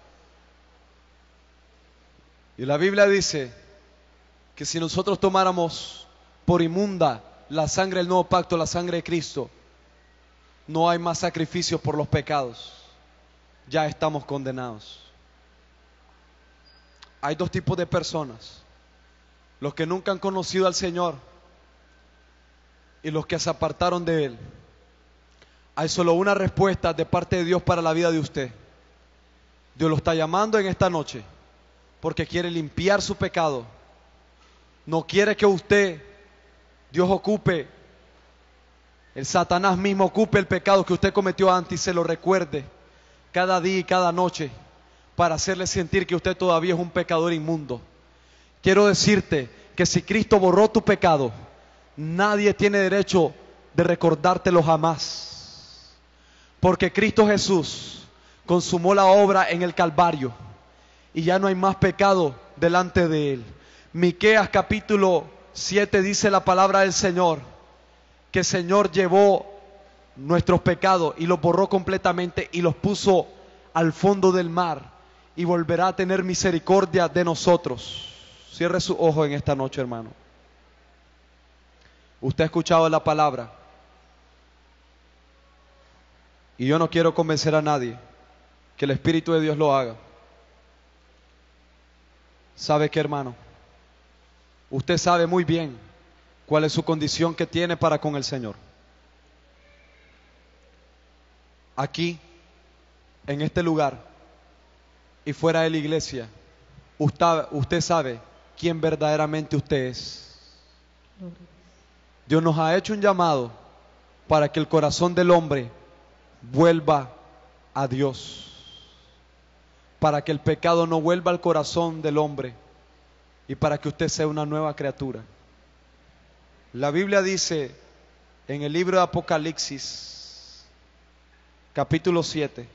Y la Biblia dice que si nosotros tomáramos por inmunda la sangre del nuevo pacto, la sangre de Cristo, no hay más sacrificios por los pecados. Ya estamos condenados. Hay dos tipos de personas: los que nunca han conocido al Señor y los que se apartaron de Él. Hay solo una respuesta de parte de Dios para la vida de usted. Dios lo está llamando en esta noche porque quiere limpiar su pecado. No quiere que usted, Dios ocupe, el Satanás mismo ocupe el pecado que usted cometió antes y se lo recuerde cada día y cada noche para hacerle sentir que usted todavía es un pecador inmundo. Quiero decirte que si Cristo borró tu pecado, nadie tiene derecho de recordártelo jamás. Porque Cristo Jesús consumó la obra en el Calvario y ya no hay más pecado delante de Él. Miqueas capítulo 7 dice la palabra del Señor, que el Señor llevó nuestros pecados y los borró completamente y los puso al fondo del mar y volverá a tener misericordia de nosotros. Cierre sus ojos en esta noche, hermano. Usted ha escuchado la palabra y yo no quiero convencer a nadie que el Espíritu de Dios lo haga. ¿Sabe qué, hermano? Usted sabe muy bien cuál es su condición que tiene para con el Señor. Aquí, en este lugar y fuera de la iglesia, usted sabe quién verdaderamente usted es. Dios nos ha hecho un llamado para que el corazón del hombre vuelva a Dios, para que el pecado no vuelva al corazón del hombre y para que usted sea una nueva criatura. La Biblia dice en el libro de Apocalipsis, capítulo 7,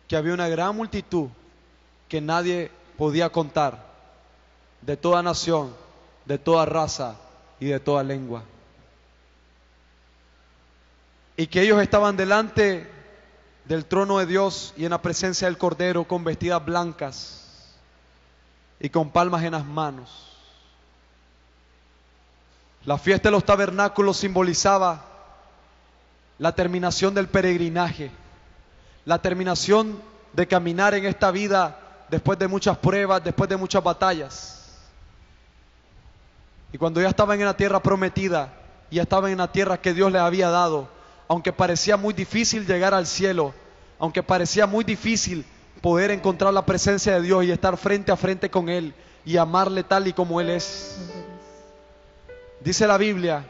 que había una gran multitud que nadie podía contar, de toda nación, de toda raza y de toda lengua. Y que ellos estaban delante del trono de Dios y en la presencia del Cordero con vestidas blancas y con palmas en las manos. La fiesta de los tabernáculos simbolizaba la terminación del peregrinaje, la terminación de caminar en esta vida después de muchas pruebas, después de muchas batallas. Y cuando ya estaban en la tierra prometida, ya estaban en la tierra que Dios les había dado, aunque parecía muy difícil llegar al cielo, aunque parecía muy difícil poder encontrar la presencia de Dios y estar frente a frente con Él y amarle tal y como Él es. Dice la Biblia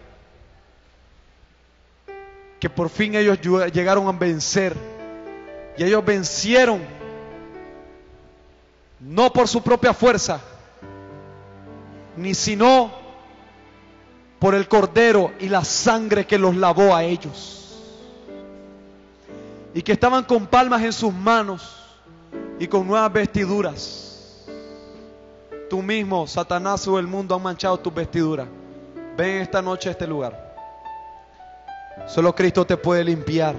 que por fin ellos llegaron a vencer, y ellos vencieron no por su propia fuerza, ni sino por el Cordero y la sangre que los lavó a ellos, y que estaban con palmas en sus manos y con nuevas vestiduras. Tú mismo, Satanás o el mundo han manchado tus vestiduras. Ven esta noche a este lugar. Solo Cristo te puede limpiar.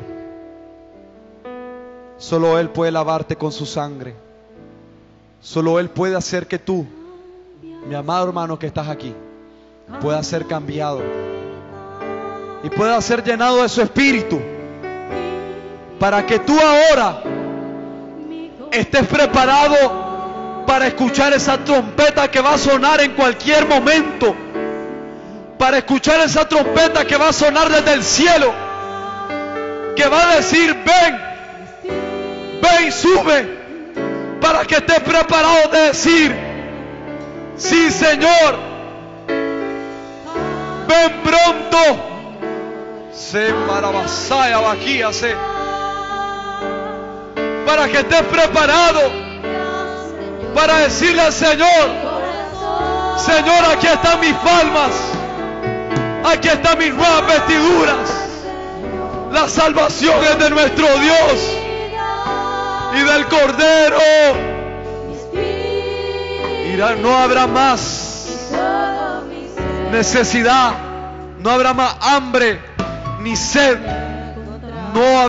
Solo Él puede lavarte con su sangre. Solo Él puede hacer que tú, mi amado hermano que estás aquí, pueda ser cambiado y pueda ser llenado de su Espíritu, para que tú ahora estés preparado para escuchar esa trompeta que va a sonar en cualquier momento, para escuchar esa trompeta que va a sonar desde el cielo, que va a decir: ven, ven, sube, para que estés preparado de decir: sí, Señor, ven pronto. Se marabasaya vaquíase, para que estés preparado para decirle al Señor: Señor, aquí están mis palmas, aquí están mis nuevas vestiduras. La salvación es de nuestro Dios y del Cordero. Mira, no habrá más necesidad, no habrá más hambre ni sed, no habrá